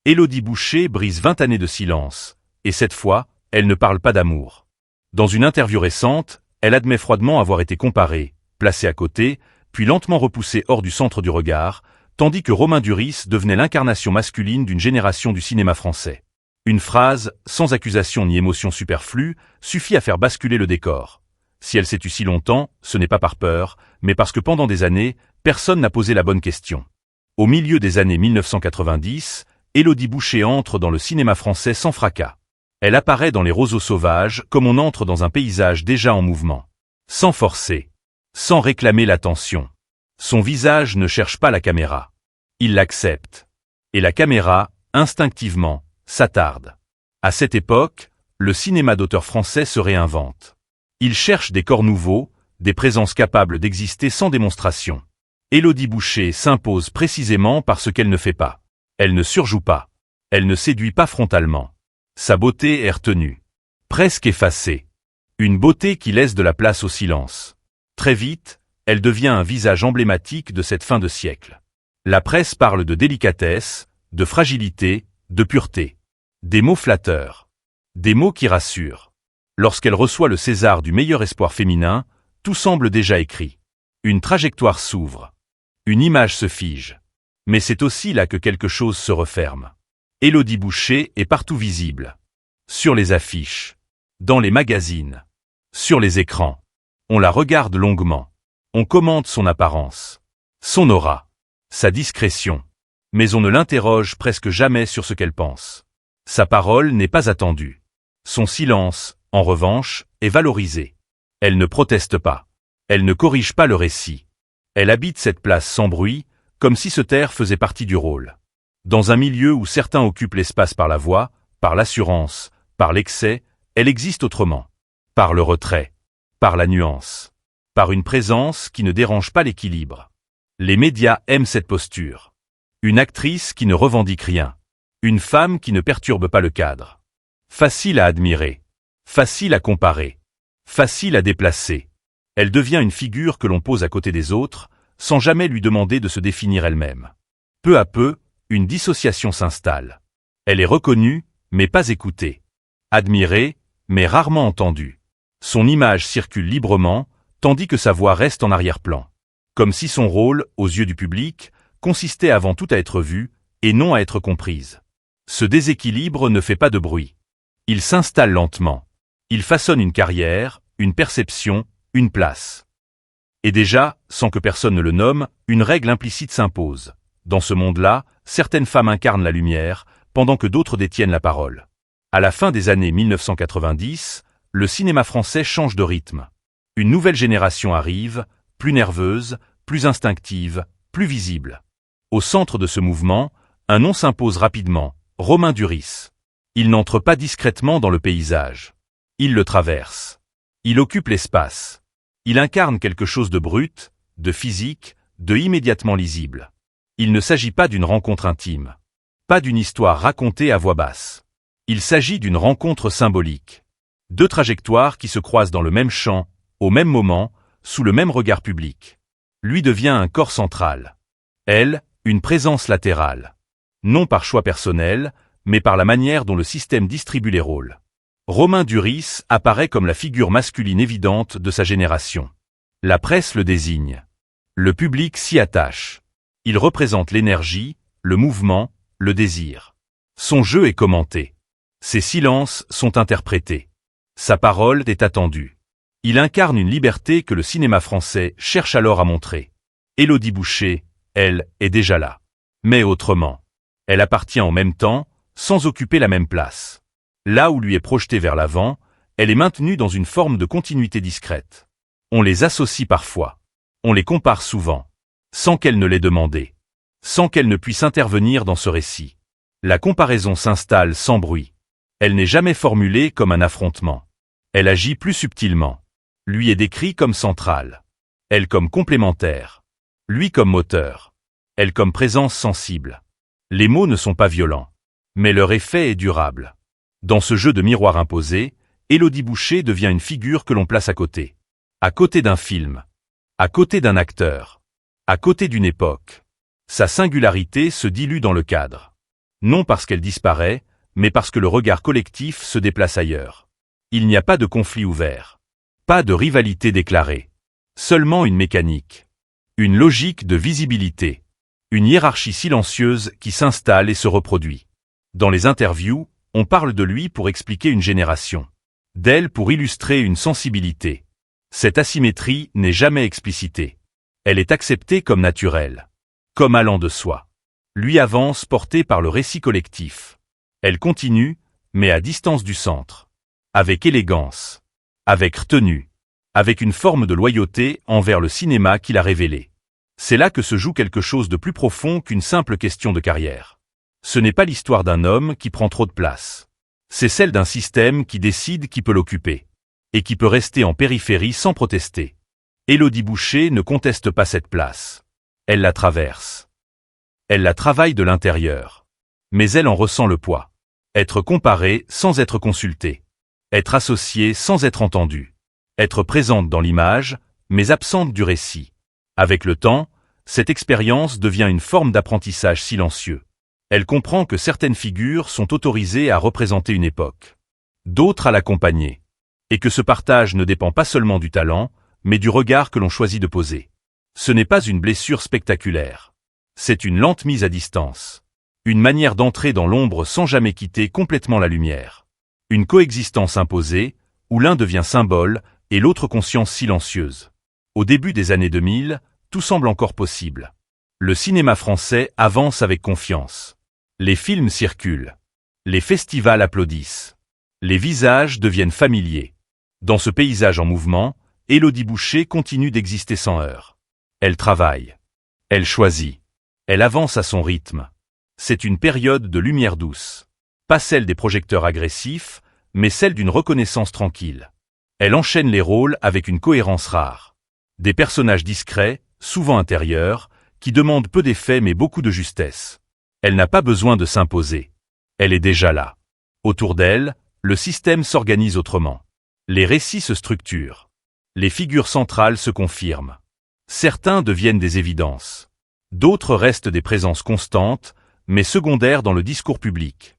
Élodie Boucher brise 20 années de silence, et cette fois, elle ne parle pas d'amour. Dans une interview récente, elle admet froidement avoir été comparée, placée à côté, puis lentement repoussée hors du centre du regard, tandis que Romain Duris devenait l'incarnation masculine d'une génération du cinéma français. Une phrase, sans accusation ni émotion superflue, suffit à faire basculer le décor. Si elle s'est tue si longtemps, ce n'est pas par peur, mais parce que pendant des années, personne n'a posé la bonne question. Au milieu des années 1990, Élodie Boucher entre dans le cinéma français sans fracas. Elle apparaît dans Les Roseaux sauvages comme on entre dans un paysage déjà en mouvement. Sans forcer. Sans réclamer l'attention. Son visage ne cherche pas la caméra. Il l'accepte. Et la caméra, instinctivement, s'attarde. À cette époque, le cinéma d'auteur français se réinvente. Il cherche des corps nouveaux, des présences capables d'exister sans démonstration. Élodie Boucher s'impose précisément par ce qu'elle ne fait pas. Elle ne surjoue pas. Elle ne séduit pas frontalement. Sa beauté est retenue. Presque effacée. Une beauté qui laisse de la place au silence. Très vite, elle devient un visage emblématique de cette fin de siècle. La presse parle de délicatesse, de fragilité, de pureté. Des mots flatteurs. Des mots qui rassurent. Lorsqu'elle reçoit le César du meilleur espoir féminin, tout semble déjà écrit. Une trajectoire s'ouvre. Une image se fige. Mais c'est aussi là que quelque chose se referme. Élodie Boucher est partout visible. Sur les affiches. Dans les magazines. Sur les écrans. On la regarde longuement. On commente son apparence. Son aura. Sa discrétion. Mais on ne l'interroge presque jamais sur ce qu'elle pense. Sa parole n'est pas attendue. Son silence, en revanche, est valorisé. Elle ne proteste pas. Elle ne corrige pas le récit. Elle habite cette place sans bruit, comme si se taire faisait partie du rôle. Dans un milieu où certains occupent l'espace par la voix, par l'assurance, par l'excès, elle existe autrement. Par le retrait. Par la nuance. Par une présence qui ne dérange pas l'équilibre. Les médias aiment cette posture. Une actrice qui ne revendique rien. Une femme qui ne perturbe pas le cadre. Facile à admirer. Facile à comparer. Facile à déplacer. Elle devient une figure que l'on pose à côté des autres, sans jamais lui demander de se définir elle-même. Peu à peu, une dissociation s'installe. Elle est reconnue, mais pas écoutée. Admirée, mais rarement entendue. Son image circule librement, tandis que sa voix reste en arrière-plan. Comme si son rôle, aux yeux du public, consistait avant tout à être vue, et non à être comprise. Ce déséquilibre ne fait pas de bruit. Il s'installe lentement. Il façonne une carrière, une perception, une place. Et déjà, sans que personne ne le nomme, une règle implicite s'impose. Dans ce monde-là, certaines femmes incarnent la lumière, pendant que d'autres détiennent la parole. À la fin des années 1990, le cinéma français change de rythme. Une nouvelle génération arrive, plus nerveuse, plus instinctive, plus visible. Au centre de ce mouvement, un nom s'impose rapidement, Romain Duris. Il n'entre pas discrètement dans le paysage. Il le traverse. Il occupe l'espace. Il incarne quelque chose de brut, de physique, de immédiatement lisible. Il ne s'agit pas d'une rencontre intime. Pas d'une histoire racontée à voix basse. Il s'agit d'une rencontre symbolique. Deux trajectoires qui se croisent dans le même champ, au même moment, sous le même regard public. Lui devient un corps central. Elle, une présence latérale. Non par choix personnel, mais par la manière dont le système distribue les rôles. Romain Duris apparaît comme la figure masculine évidente de sa génération. La presse le désigne. Le public s'y attache. Il représente l'énergie, le mouvement, le désir. Son jeu est commenté. Ses silences sont interprétés. Sa parole est attendue. Il incarne une liberté que le cinéma français cherche alors à montrer. Élodie Boucher, elle, est déjà là. Mais autrement. Elle appartient en même temps, sans occuper la même place. Là où lui est projetée vers l'avant, elle est maintenue dans une forme de continuité discrète. On les associe parfois. On les compare souvent. Sans qu'elle ne l'ait demandé. Sans qu'elle ne puisse intervenir dans ce récit. La comparaison s'installe sans bruit. Elle n'est jamais formulée comme un affrontement. Elle agit plus subtilement. Lui est décrit comme central. Elle comme complémentaire. Lui comme moteur. Elle comme présence sensible. Les mots ne sont pas violents. Mais leur effet est durable. Dans ce jeu de miroir imposé, Élodie Boucher devient une figure que l'on place à côté. À côté d'un film. À côté d'un acteur. À côté d'une époque. Sa singularité se dilue dans le cadre. Non parce qu'elle disparaît, mais parce que le regard collectif se déplace ailleurs. Il n'y a pas de conflit ouvert. Pas de rivalité déclarée. Seulement une mécanique. Une logique de visibilité. Une hiérarchie silencieuse qui s'installe et se reproduit. Dans les interviews, on parle de lui pour expliquer une génération. D'elle pour illustrer une sensibilité. Cette asymétrie n'est jamais explicitée. Elle est acceptée comme naturelle. Comme allant de soi. Lui avance porté par le récit collectif. Elle continue, mais à distance du centre. Avec élégance. Avec retenue. Avec une forme de loyauté envers le cinéma qu'il a révélé. C'est là que se joue quelque chose de plus profond qu'une simple question de carrière. Ce n'est pas l'histoire d'un homme qui prend trop de place. C'est celle d'un système qui décide qui peut l'occuper. Et qui peut rester en périphérie sans protester. Élodie Boucher ne conteste pas cette place. Elle la traverse. Elle la travaille de l'intérieur. Mais elle en ressent le poids. Être comparée sans être consultée. Être associée sans être entendue. Être présente dans l'image, mais absente du récit. Avec le temps, cette expérience devient une forme d'apprentissage silencieux. Elle comprend que certaines figures sont autorisées à représenter une époque. D'autres à l'accompagner. Et que ce partage ne dépend pas seulement du talent, mais du regard que l'on choisit de poser. Ce n'est pas une blessure spectaculaire. C'est une lente mise à distance. Une manière d'entrer dans l'ombre sans jamais quitter complètement la lumière. Une coexistence imposée, où l'un devient symbole et l'autre conscience silencieuse. Au début des années 2000, tout semble encore possible. Le cinéma français avance avec confiance. Les films circulent. Les festivals applaudissent. Les visages deviennent familiers. Dans ce paysage en mouvement, Élodie Boucher continue d'exister sans heurts. Elle travaille. Elle choisit. Elle avance à son rythme. C'est une période de lumière douce. Pas celle des projecteurs agressifs, mais celle d'une reconnaissance tranquille. Elle enchaîne les rôles avec une cohérence rare. Des personnages discrets, souvent intérieurs, qui demandent peu d'effets mais beaucoup de justesse. Elle n'a pas besoin de s'imposer. Elle est déjà là. Autour d'elle, le système s'organise autrement. Les récits se structurent. Les figures centrales se confirment. Certains deviennent des évidences. D'autres restent des présences constantes, mais secondaires dans le discours public.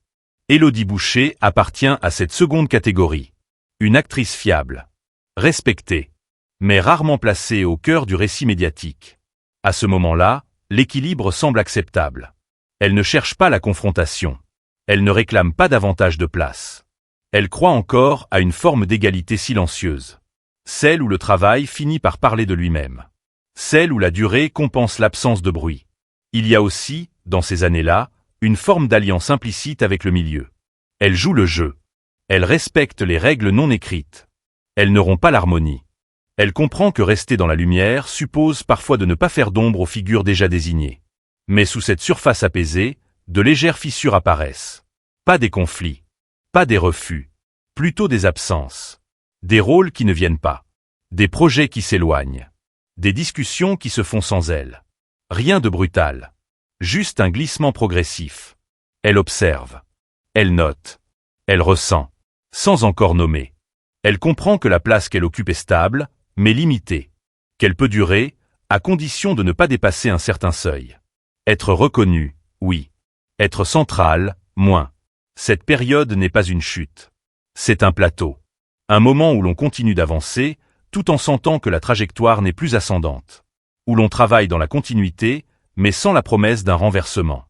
Élodie Boucher appartient à cette seconde catégorie. Une actrice fiable. Respectée. Mais rarement placée au cœur du récit médiatique. À ce moment-là, l'équilibre semble acceptable. Elle ne cherche pas la confrontation. Elle ne réclame pas davantage de place. Elle croit encore à une forme d'égalité silencieuse. Celle où le travail finit par parler de lui-même. Celle où la durée compense l'absence de bruit. Il y a aussi, dans ces années-là, une forme d'alliance implicite avec le milieu. Elle joue le jeu. Elle respecte les règles non écrites. Elle ne rompt pas l'harmonie. Elle comprend que rester dans la lumière suppose parfois de ne pas faire d'ombre aux figures déjà désignées. Mais sous cette surface apaisée, de légères fissures apparaissent. Pas des conflits. Pas des refus. Plutôt des absences. Des rôles qui ne viennent pas. Des projets qui s'éloignent. Des discussions qui se font sans elle. Rien de brutal. Juste un glissement progressif. Elle observe. Elle note. Elle ressent. Sans encore nommer. Elle comprend que la place qu'elle occupe est stable, mais limitée. Qu'elle peut durer, à condition de ne pas dépasser un certain seuil. Être reconnue, oui. Être centrale, moins. Cette période n'est pas une chute. C'est un plateau. Un moment où l'on continue d'avancer, tout en sentant que la trajectoire n'est plus ascendante. Où l'on travaille dans la continuité, mais sans la promesse d'un renversement.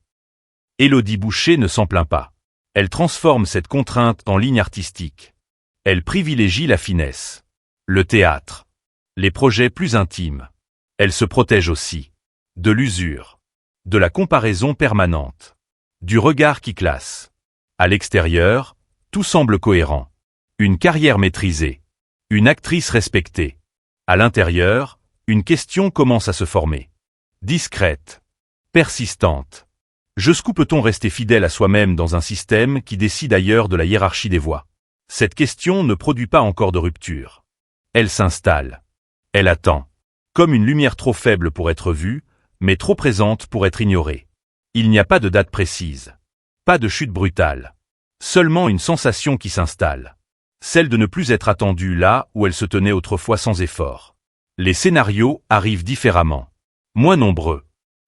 Élodie Boucher ne s'en plaint pas. Elle transforme cette contrainte en ligne artistique. Elle privilégie la finesse. Le théâtre. Les projets plus intimes. Elle se protège aussi. De l'usure. De la comparaison permanente. Du regard qui classe. À l'extérieur, tout semble cohérent. Une carrière maîtrisée. Une actrice respectée. À l'intérieur, une question commence à se former. Discrète. Persistante. Jusqu'où peut-on rester fidèle à soi-même dans un système qui décide ailleurs de la hiérarchie des voix? Cette question ne produit pas encore de rupture. Elle s'installe. Elle attend. Comme une lumière trop faible pour être vue, mais trop présente pour être ignorée. Il n'y a pas de date précise. Pas de chute brutale. Seulement une sensation qui s'installe. Celle de ne plus être attendue là où elle se tenait autrefois sans effort. Les scénarios arrivent différemment. Moins nombreux.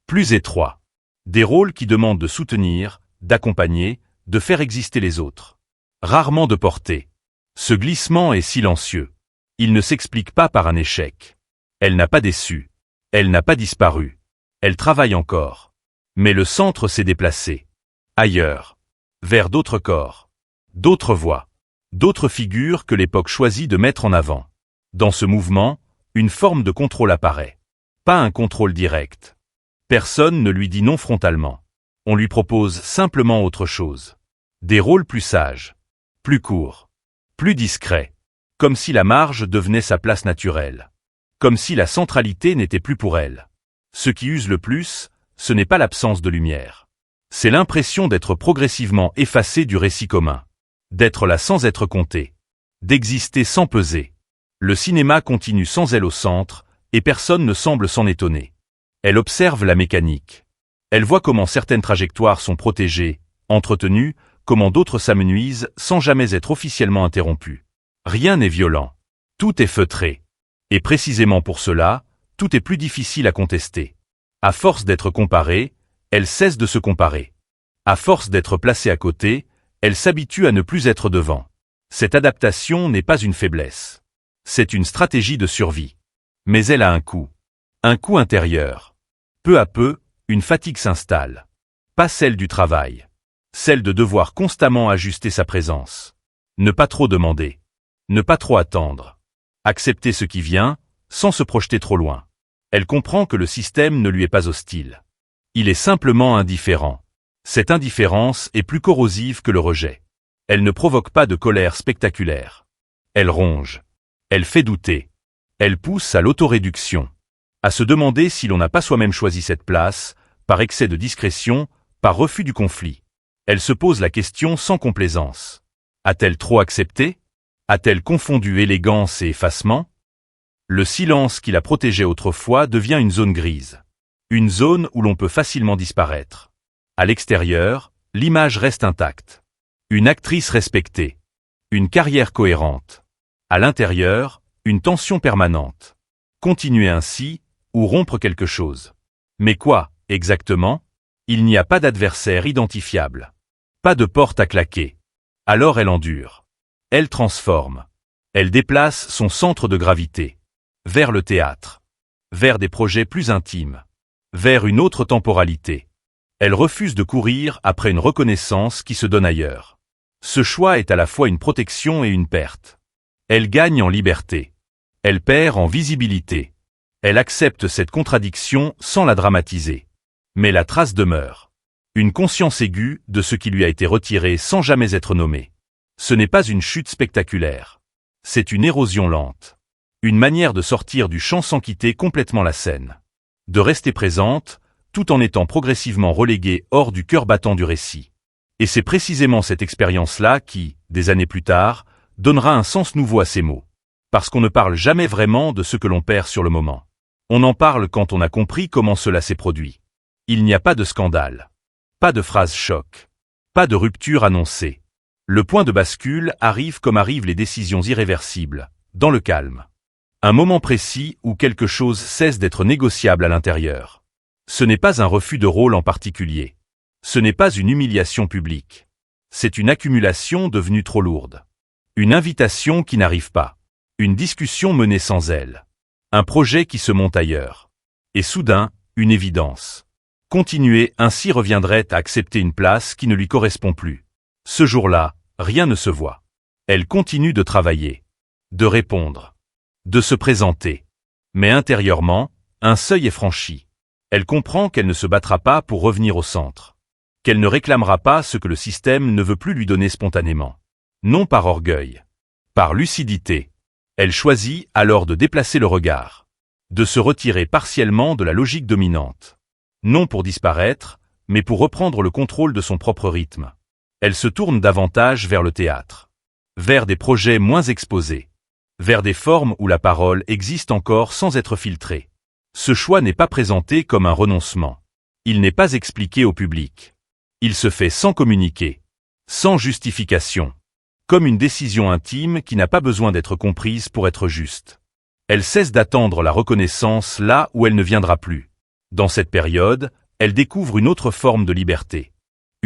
Plus étroits. Des rôles qui demandent de soutenir, d'accompagner, de faire exister les autres. Rarement de porter. Ce glissement est silencieux. Il ne s'explique pas par un échec. Elle n'a pas déçu. Elle n'a pas disparu. Elle travaille encore. Mais le centre s'est déplacé. Ailleurs. Vers d'autres corps. D'autres voix. D'autres figures que l'époque choisit de mettre en avant. Dans ce mouvement, une forme de contrôle apparaît. Pas un contrôle direct. Personne ne lui dit non frontalement. On lui propose simplement autre chose. Des rôles plus sages. Plus courts. Plus discrets. Comme si la marge devenait sa place naturelle. Comme si la centralité n'était plus pour elle. Ce qui use le plus, ce n'est pas l'absence de lumière. C'est l'impression d'être progressivement effacé du récit commun. D'être là sans être compté. D'exister sans peser. Le cinéma continue sans elle au centre, et personne ne semble s'en étonner. Elle observe la mécanique. Elle voit comment certaines trajectoires sont protégées, entretenues, comment d'autres s'amenuisent sans jamais être officiellement interrompues. Rien n'est violent. Tout est feutré. Et précisément pour cela, tout est plus difficile à contester. À force d'être comparée, elle cesse de se comparer. À force d'être placée à côté, elle s'habitue à ne plus être devant. Cette adaptation n'est pas une faiblesse. C'est une stratégie de survie. Mais elle a un coût. Un coût intérieur. Peu à peu, une fatigue s'installe. Pas celle du travail. Celle de devoir constamment ajuster sa présence. Ne pas trop demander. Ne pas trop attendre. Accepter ce qui vient, sans se projeter trop loin. Elle comprend que le système ne lui est pas hostile. Il est simplement indifférent. Cette indifférence est plus corrosive que le rejet. Elle ne provoque pas de colère spectaculaire. Elle ronge. Elle fait douter. Elle pousse à l'autoréduction. À se demander si l'on n'a pas soi-même choisi cette place, par excès de discrétion, par refus du conflit. Elle se pose la question sans complaisance. A-t-elle trop accepté? A-t-elle confondu élégance et effacement? Le silence qui la protégeait autrefois devient une zone grise. Une zone où l'on peut facilement disparaître. À l'extérieur, l'image reste intacte. Une actrice respectée. Une carrière cohérente. À l'intérieur, une tension permanente. Continuer ainsi, ou rompre quelque chose. Mais quoi, exactement? Il n'y a pas d'adversaire identifiable. Pas de porte à claquer. Alors elle endure. Elle transforme. Elle déplace son centre de gravité. Vers le théâtre. Vers des projets plus intimes. Vers une autre temporalité. Elle refuse de courir après une reconnaissance qui se donne ailleurs. Ce choix est à la fois une protection et une perte. Elle gagne en liberté. Elle perd en visibilité. Elle accepte cette contradiction sans la dramatiser. Mais la trace demeure. Une conscience aiguë de ce qui lui a été retiré sans jamais être nommé. Ce n'est pas une chute spectaculaire. C'est une érosion lente. Une manière de sortir du champ sans quitter complètement la scène. De rester présente, tout en étant progressivement reléguée hors du cœur battant du récit. Et c'est précisément cette expérience-là qui, des années plus tard, donnera un sens nouveau à ces mots. Parce qu'on ne parle jamais vraiment de ce que l'on perd sur le moment. On en parle quand on a compris comment cela s'est produit. Il n'y a pas de scandale. Pas de phrase choc. Pas de rupture annoncée. Le point de bascule arrive comme arrivent les décisions irréversibles, dans le calme. Un moment précis où quelque chose cesse d'être négociable à l'intérieur. Ce n'est pas un refus de rôle en particulier. Ce n'est pas une humiliation publique. C'est une accumulation devenue trop lourde. Une invitation qui n'arrive pas. Une discussion menée sans elle. Un projet qui se monte ailleurs. Et soudain, une évidence. Continuer ainsi reviendrait à accepter une place qui ne lui correspond plus. Ce jour-là, rien ne se voit. Elle continue de travailler. De répondre. De se présenter. Mais intérieurement, un seuil est franchi. Elle comprend qu'elle ne se battra pas pour revenir au centre. Qu'elle ne réclamera pas ce que le système ne veut plus lui donner spontanément. Non par orgueil. Par lucidité. Elle choisit alors de déplacer le regard. De se retirer partiellement de la logique dominante. Non pour disparaître, mais pour reprendre le contrôle de son propre rythme. Elle se tourne davantage vers le théâtre. Vers des projets moins exposés. Vers des formes où la parole existe encore sans être filtrée. Ce choix n'est pas présenté comme un renoncement. Il n'est pas expliqué au public. Il se fait sans communiquer. Sans justification. Comme une décision intime qui n'a pas besoin d'être comprise pour être juste. Elle cesse d'attendre la reconnaissance là où elle ne viendra plus. Dans cette période, elle découvre une autre forme de liberté.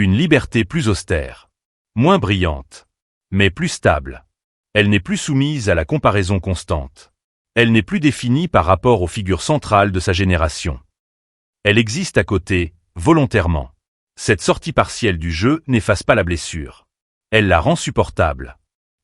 Une liberté plus austère. Moins brillante. Mais plus stable. Elle n'est plus soumise à la comparaison constante. Elle n'est plus définie par rapport aux figures centrales de sa génération. Elle existe à côté, volontairement. Cette sortie partielle du jeu n'efface pas la blessure. Elle la rend supportable.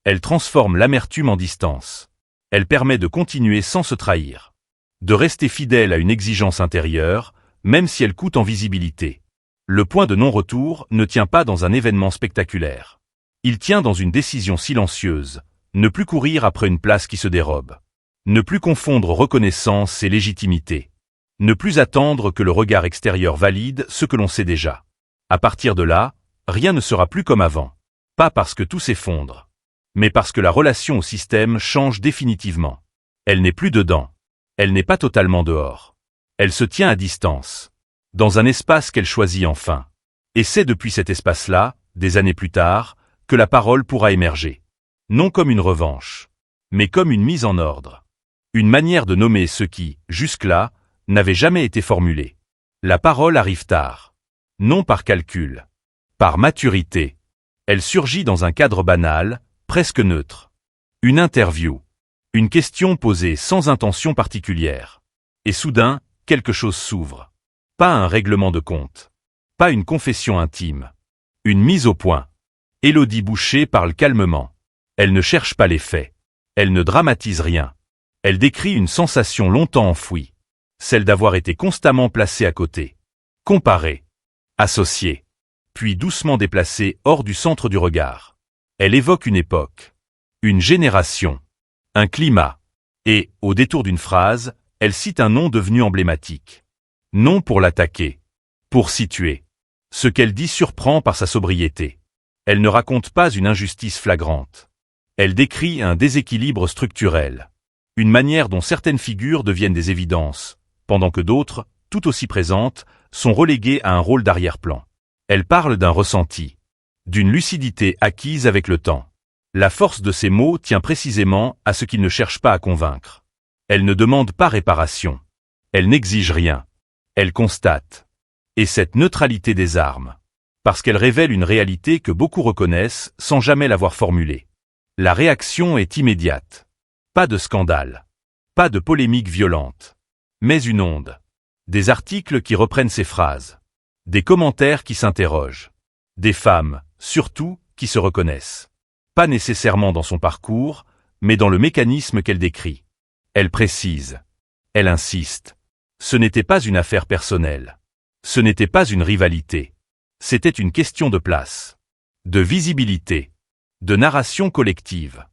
Elle transforme l'amertume en distance. Elle permet de continuer sans se trahir. De rester fidèle à une exigence intérieure, même si elle coûte en visibilité. Le point de non-retour ne tient pas dans un événement spectaculaire. Il tient dans une décision silencieuse, ne plus courir après une place qui se dérobe. Ne plus confondre reconnaissance et légitimité. Ne plus attendre que le regard extérieur valide ce que l'on sait déjà. À partir de là, rien ne sera plus comme avant. Pas parce que tout s'effondre, mais parce que la relation au système change définitivement. Elle n'est plus dedans. Elle n'est pas totalement dehors. Elle se tient à distance. Dans un espace qu'elle choisit enfin. Et c'est depuis cet espace-là, des années plus tard, que la parole pourra émerger. Non comme une revanche, mais comme une mise en ordre. Une manière de nommer ce qui, jusque-là, n'avait jamais été formulé. La parole arrive tard. Non par calcul. Par maturité. Elle surgit dans un cadre banal, presque neutre. Une interview. Une question posée sans intention particulière. Et soudain, quelque chose s'ouvre. Pas un règlement de compte. Pas une confession intime. Une mise au point. Élodie Boucher parle calmement. Elle ne cherche pas les faits. Elle ne dramatise rien. Elle décrit une sensation longtemps enfouie. Celle d'avoir été constamment placée à côté. Comparée. Associée. Puis doucement déplacée hors du centre du regard. Elle évoque une époque. Une génération. Un climat. Et, au détour d'une phrase, elle cite un nom devenu emblématique. Non pour l'attaquer. Pour situer. Ce qu'elle dit surprend par sa sobriété. Elle ne raconte pas une injustice flagrante. Elle décrit un déséquilibre structurel. Une manière dont certaines figures deviennent des évidences, pendant que d'autres, tout aussi présentes, sont reléguées à un rôle d'arrière-plan. Elle parle d'un ressenti. D'une lucidité acquise avec le temps. La force de ces mots tient précisément à ce qu'ils ne cherchent pas à convaincre. Elle ne demande pas réparation. Elle n'exige rien. Elle constate. Et cette neutralité des armes. Parce qu'elle révèle une réalité que beaucoup reconnaissent sans jamais l'avoir formulée. La réaction est immédiate. Pas de scandale. Pas de polémique violente. Mais une onde. Des articles qui reprennent ces phrases. Des commentaires qui s'interrogent. Des femmes, surtout, qui se reconnaissent. Pas nécessairement dans son parcours, mais dans le mécanisme qu'elle décrit. Elle précise. Elle insiste. Ce n'était pas une affaire personnelle. Ce n'était pas une rivalité. C'était une question de place. De visibilité. De narration collective.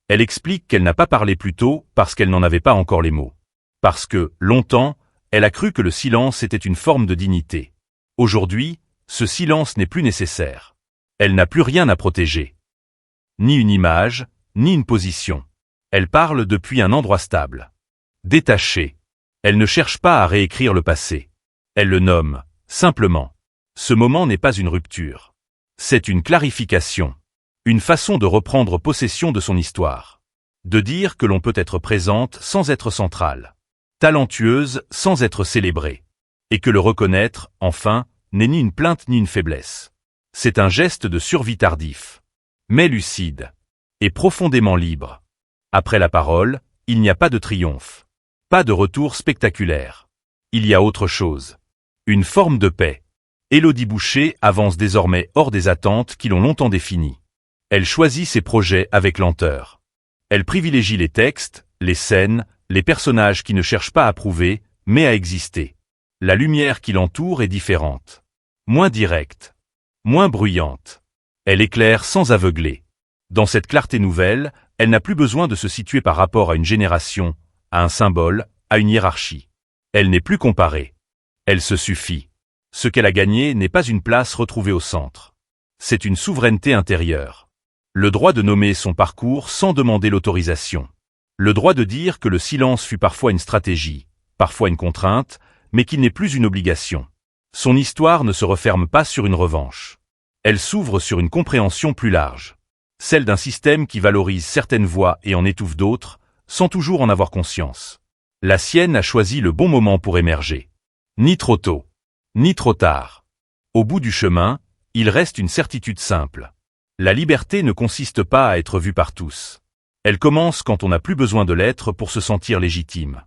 Elle explique qu'elle n'a pas parlé plus tôt parce qu'elle n'en avait pas encore les mots. Parce que, longtemps, elle a cru que le silence était une forme de dignité. Aujourd'hui, ce silence n'est plus nécessaire. Elle n'a plus rien à protéger. Ni une image, ni une position. Elle parle depuis un endroit stable. Détachée. Elle ne cherche pas à réécrire le passé. Elle le nomme, simplement. Ce moment n'est pas une rupture. C'est une clarification. Une façon de reprendre possession de son histoire. De dire que l'on peut être présente sans être centrale. Talentueuse sans être célébrée. Et que le reconnaître, enfin, n'est ni une plainte ni une faiblesse. C'est un geste de survie tardif. Mais lucide. Et profondément libre. Après la parole, il n'y a pas de triomphe. Pas de retour spectaculaire. Il y a autre chose. Une forme de paix. Élodie Boucher avance désormais hors des attentes qui l'ont longtemps définie. Elle choisit ses projets avec lenteur. Elle privilégie les textes, les scènes, les personnages qui ne cherchent pas à prouver, mais à exister. La lumière qui l'entoure est différente. Moins directe. Moins bruyante. Elle éclaire sans aveugler. Dans cette clarté nouvelle, elle n'a plus besoin de se situer par rapport à une génération, à un symbole, à une hiérarchie. Elle n'est plus comparée. Elle se suffit. Ce qu'elle a gagné n'est pas une place retrouvée au centre. C'est une souveraineté intérieure. Le droit de nommer son parcours sans demander l'autorisation. Le droit de dire que le silence fut parfois une stratégie, parfois une contrainte, mais qu'il n'est plus une obligation. Son histoire ne se referme pas sur une revanche. Elle s'ouvre sur une compréhension plus large. Celle d'un système qui valorise certaines voix et en étouffe d'autres, sans toujours en avoir conscience. La sienne a choisi le bon moment pour émerger. Ni trop tôt, ni trop tard. Au bout du chemin, Il reste une certitude simple. La liberté ne consiste pas à être vue par tous. Elle commence quand on n'a plus besoin de l'être pour se sentir légitime.